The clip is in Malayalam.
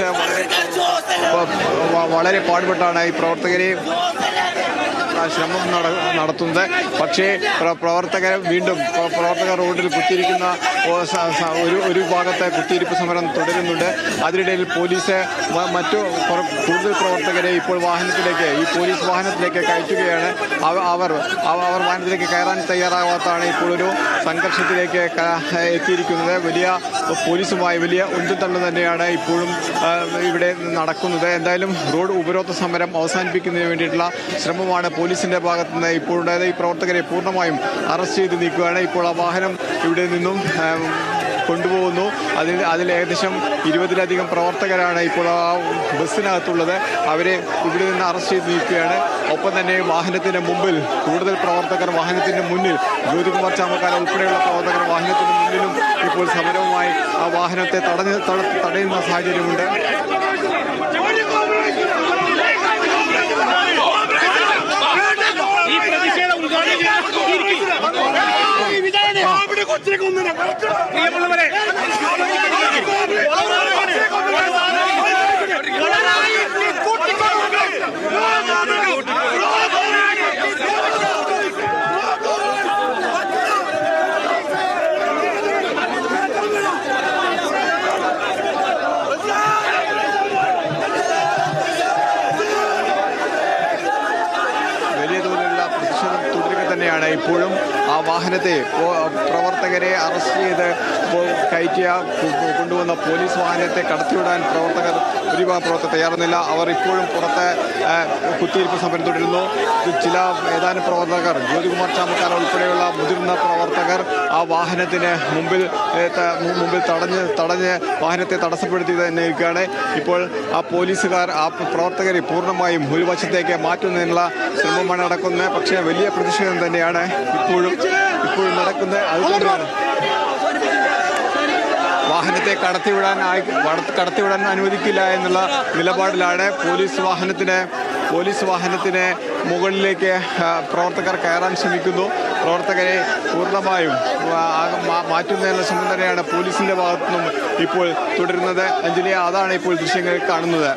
പോലീസ് വളരെ പാടുപെട്ടാണ് ഈ പ്രവർത്തകരെ ശ്രമം നടത്തുന്നത്. പക്ഷേ പ്രവർത്തകർ റോഡിൽ കുത്തിയിരിക്കുന്ന ഒരു ഭാഗത്തെ കുത്തിയിരിപ്പ് സമരം തുടരുന്നുണ്ട്. അതിനിടയിൽ പോലീസ് കൂടുതൽ പ്രവർത്തകരെ ഇപ്പോൾ ഈ പോലീസ് വാഹനത്തിലേക്ക് കയറ്റുകയാണ്. അവർ വാഹനത്തിലേക്ക് കയറാൻ തയ്യാറാവാത്താണ് ഇപ്പോൾ ഒരു സംഘർഷത്തിലേക്ക് എത്തിയിരിക്കുന്നത്. പോലീസുമായി വലിയ ഉന്തുതള്ളു തന്നെയാണ് ഇപ്പോഴും ഇവിടെ നടക്കുന്നത്. എന്തായാലും റോഡ് ഉപരോധ സമരം അവസാനിപ്പിക്കുന്നതിന് വേണ്ടിയിട്ടുള്ള ശ്രമമാണ് പോലീസിന്റെ ഭാഗത്തു നിന്ന് ഇപ്പോൾ ഉണ്ടായത്. ഈ പ്രവർത്തകരെ പൂർണ്ണമായും അറസ്റ്റ് ചെയ്ത് നീക്കുകയാണ്. ഇപ്പോൾ ആ വാഹനം ഇവിടെ നിന്നും കൊണ്ടുപോകുന്നു. അതിൽ ഏകദേശം 20ലധികം പ്രവർത്തകരാണ് ഇപ്പോൾ ആ ബസ്സിനകത്തുള്ളത്. അവരെ ഇവിടെ നിന്ന് അറസ്റ്റ് ചെയ്ത് നീക്കുകയാണ്. ഒപ്പം തന്നെ വാഹനത്തിന് മുമ്പിൽ കൂടുതൽ പ്രവർത്തകർ വാഹനത്തിന് മുന്നിൽ ജ്യോതികുമാർ ചാമക്കാല ഉൾപ്പെടെയുള്ള പ്രവർത്തകർ വാഹനത്തിന് മുന്നിലും ഇപ്പോൾ സമരവുമായി ആ വാഹനത്തെ തടയുന്ന സാഹചര്യമുണ്ട്. പ്രിയമുള്ളവരെ, തന്നെയാണ് ഇപ്പോഴും ആ വാഹനത്തെ പ്രവർത്തകരെ അറസ്റ്റ് ചെയ്ത് കൊണ്ടുവന്ന പോലീസ് വാഹനത്തെ കടത്തിവിടാൻ പ്രവർത്തകർ തയ്യാറുന്നില്ല. അവർ ഇപ്പോഴും പുറത്ത് കുത്തിയിരിപ്പ് സമരം തുടരുന്നു. ഏതാനും പ്രവർത്തകർ ജ്യോതികുമാർ ചാമക്കാല ഉൾപ്പെടെയുള്ള മുതിർന്ന പ്രവർത്തകർ ആ വാഹനത്തിന് മുമ്പിൽ തടഞ്ഞ് വാഹനത്തെ തടസ്സപ്പെടുത്തി തന്നെ ഇരിക്കുകയാണ്. ഇപ്പോൾ ആ പോലീസുകാർ ആ പ്രവർത്തകരെ പൂർണ്ണമായും ഒരു വശത്തേക്ക് മാറ്റുന്നതിനുള്ള ശ്രമമാണ് നടക്കുന്നത്. പക്ഷേ വലിയ പ്രതിഷേധം തന്നെയാണ് ഇപ്പോഴും നടക്കുന്നത്. അതുകൊണ്ടാണ് വാഹനത്തെ കടത്തിവിടാൻ അനുവദിക്കില്ല എന്നുള്ള നിലപാടിലാണ് പോലീസ് വാഹനത്തിന് മുകളിലേക്ക് പ്രവർത്തകർ കയറാൻ ശ്രമിക്കുന്നു. പ്രവർത്തകരെ പൂർണ്ണമായും മാറ്റുന്നതിനുള്ള ശ്രമം തന്നെയാണ് പോലീസിന്റെ ഭാഗത്തുനിന്നും ഇപ്പോൾ തുടരുന്നത്. അഞ്ജലി, അതാണ് ഇപ്പോൾ ദൃശ്യങ്ങളിൽ കാണുന്നത്.